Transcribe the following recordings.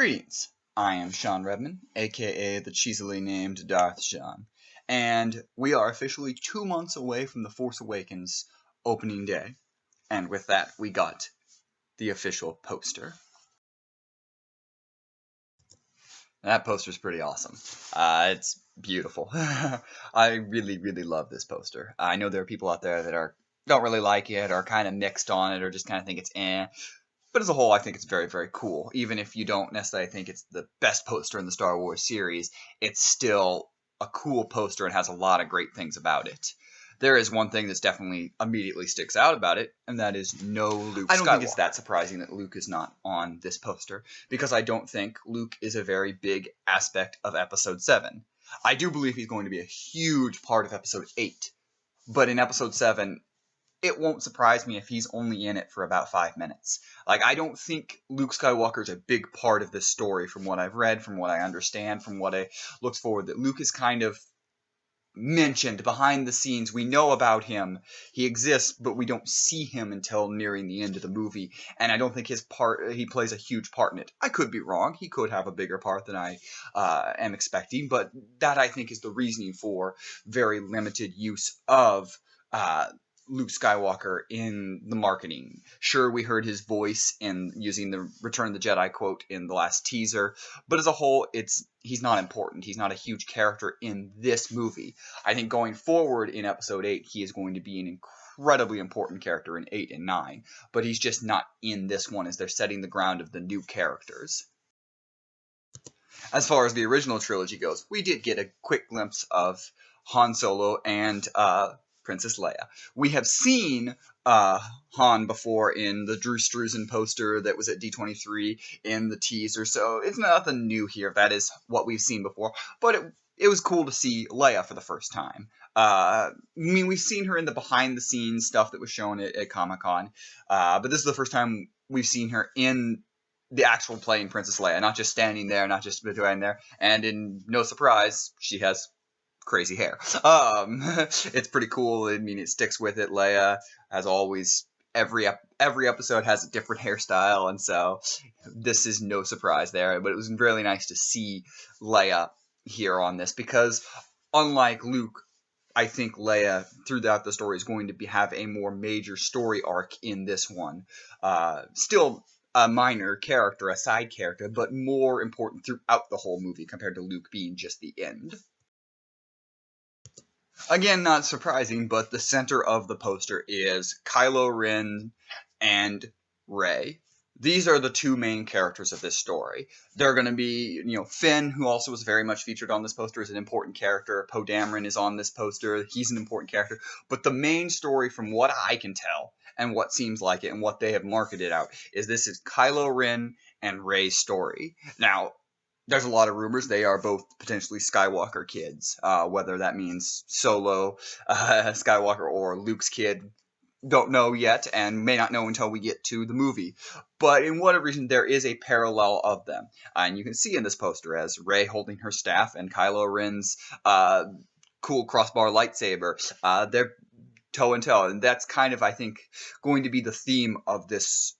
Greetings, I am Shawn Redman, aka the cheesily named Darth Shawn, and we are officially 2 months away from The Force Awakens opening day, and with that we got the official poster. That poster's pretty awesome. It's beautiful. I really love this poster. I know there are people out there that don't really like it, or kind of mixed on it, or just kind of think it's eh. But as a whole, I think it's very cool. Even if you don't necessarily think it's the best poster in the Star Wars series, it's still a cool poster and has a lot of great things about it. There is one thing that's definitely immediately sticks out about it, and that is no Luke Skywalker. I don't think it's that surprising that Luke is not on this poster, because I don't think Luke is a very big aspect of Episode 7. I do believe he's going to be a huge part of Episode 8, but in Episode 7, it won't surprise me if he's only in it for about 5 minutes. Like, I don't think Luke Skywalker is a big part of this story from what I've read, from what I understand, from what I look forward. That Luke is kind of mentioned behind the scenes. We know about him. He exists, but we don't see him until nearing the end of the movie. And I don't think he plays a huge part in it. I could be wrong. He could have a bigger part than I am expecting. But that, I think, is the reasoning for very limited use of Luke Skywalker in the marketing. Sure, we heard his voice in using the Return of the Jedi quote in the last teaser, but as a whole, he's not important. He's not a huge character in this movie. I think going forward in Episode 8, he is going to be an incredibly important character in 8 and 9, but he's just not in this one as they're setting the ground of the new characters. As far as the original trilogy goes, we did get a quick glimpse of Han Solo and Princess Leia. We have seen Han before in the Drew Struzan poster that was at D23 in the teaser, so it's nothing new here. That is what we've seen before, but it was cool to see Leia for the first time. I mean, we've seen her in the behind-the-scenes stuff that was shown at Comic-Con, but this is the first time we've seen her in the actual playing Princess Leia, not just standing there, not just behind there, and in no surprise, she has crazy hair. It's pretty cool. I mean, it sticks with it. Leia, as always, every episode has a different hairstyle, and so this is no surprise there. But it was really nice to see Leia here on this, because unlike Luke, I think Leia throughout the story is going to have a more major story arc in this one. Still a minor character, a side character, but more important throughout the whole movie compared to Luke being just the end. Again, not surprising, but the center of the poster is Kylo Ren and Rey. These are the two main characters of this story. They're going to be, Finn, who also was very much featured on this poster, is an important character. Poe Dameron is on this poster. He's an important character. But the main story, from what I can tell, and what seems like it, and what they have marketed out, is this is Kylo Ren and Rey's story. Now, there's a lot of rumors they are both potentially Skywalker kids, whether that means Solo Skywalker or Luke's kid. Don't know yet, and may not know until we get to the movie. But in whatever reason, there is a parallel of them. And you can see in this poster as Rey holding her staff and Kylo Ren's cool crossbar lightsaber. They're toe and toe, and that's kind of, I think, going to be the theme of this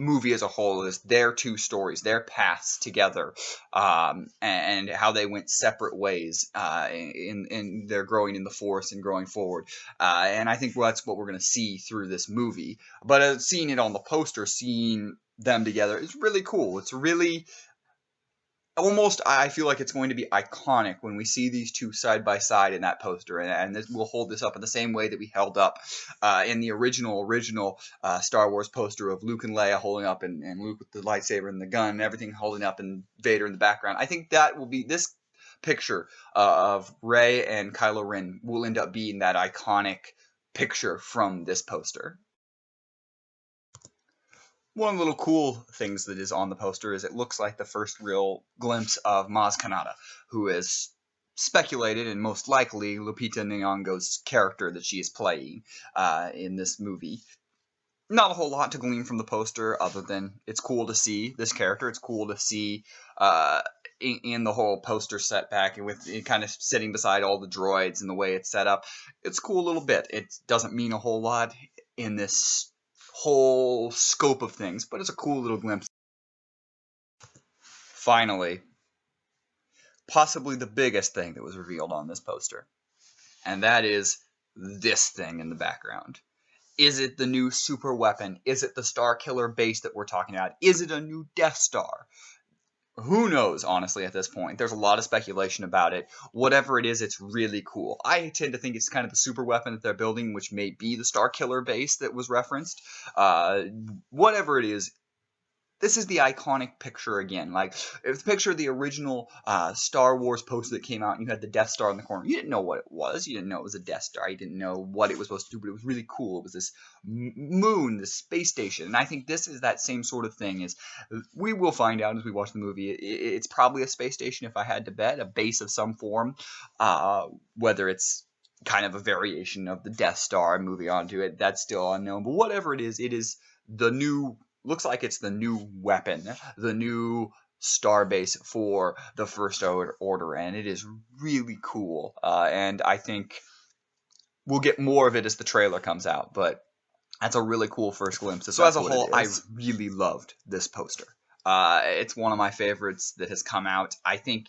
movie as a whole, is their two stories, their paths together, and how they went separate ways in their growing in the Force and growing forward. And I think that's what we're going to see through this movie. But seeing it on the poster, seeing them together, is really cool. It's really almost, I feel like it's going to be iconic when we see these two side by side in that poster, and we'll hold this up in the same way that we held up in the original Star Wars poster of Luke and Leia holding up, and Luke with the lightsaber and the gun and everything holding up, and Vader in the background. I think that will be, this picture of Rey and Kylo Ren will end up being that iconic picture from this poster. One of the little cool things that is on the poster is it looks like the first real glimpse of Maz Kanata, who is speculated and most likely Lupita Nyong'o's character that she is playing in this movie. Not a whole lot to glean from the poster other than it's cool to see this character. It's cool to see in the whole poster setback, and with it kind of sitting beside all the droids and the way it's set up. It's a cool little bit. It doesn't mean a whole lot in this whole scope of things, but it's a cool little glimpse. finally, possibly the biggest thing that was revealed on this poster, and that is this thing in the background. Is it the new super weapon? Is it the Star Killer base that we're talking about? Is it a new Death Star? Who knows, honestly, at this point. There's a lot of speculation about it. Whatever it is, it's really cool. I tend to think it's kind of the super weapon that they're building, which may be the Star Killer base that was referenced. Whatever it is, this is the iconic picture again. Like, if picture the original Star Wars poster that came out and you had the Death Star in the corner. You didn't know what it was. You didn't know it was a Death Star. You didn't know what it was supposed to do, but it was really cool. It was this moon, this space station. And I think this is that same sort of thing. Is we will find out as we watch the movie. It's probably a space station, if I had to bet, a base of some form, whether it's kind of a variation of the Death Star. Moving on to it, that's still unknown. But whatever it is the new. Looks like it's the new weapon, the new starbase for the First Order, and it is really cool. And I think we'll get more of it as the trailer comes out, but that's a really cool first glimpse. So as a whole, I really loved this poster. It's one of my favorites that has come out. I think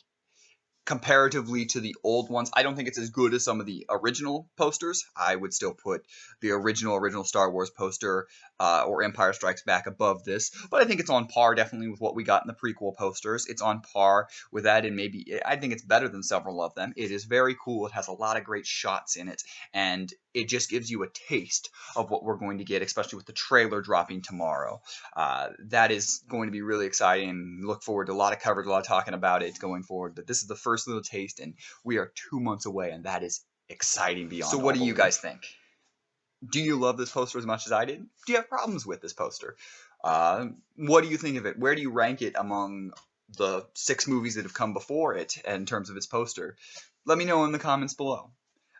comparatively to the old ones, I don't think it's as good as some of the original posters. I would still put the original Star Wars poster or Empire Strikes Back above this, but I think it's on par definitely with what we got in the prequel posters. It's on par with that, and maybe I think it's better than several of them. It is very cool. It has a lot of great shots in it, and it just gives you a taste of what we're going to get, especially with the trailer dropping tomorrow. That is going to be really exciting. Look forward to a lot of coverage, a lot of talking about it going forward. But this is the first little taste, and we are 2 months away, and that is exciting beyond. So what do you guys think? Do you love this poster as much as I did? Do you have problems with this poster? What do you think of it? Where do you rank it among the 6 movies that have come before it in terms of its poster? Let me know in the comments below.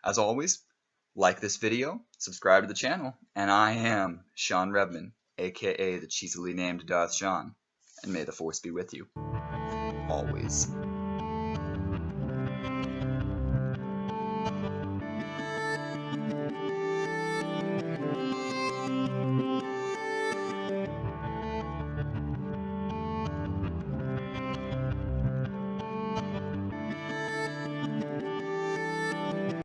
As always, like this video, subscribe to the channel, and I am Shawn Redman, aka the cheesily named Darth Shawn, and may the Force be with you. Always.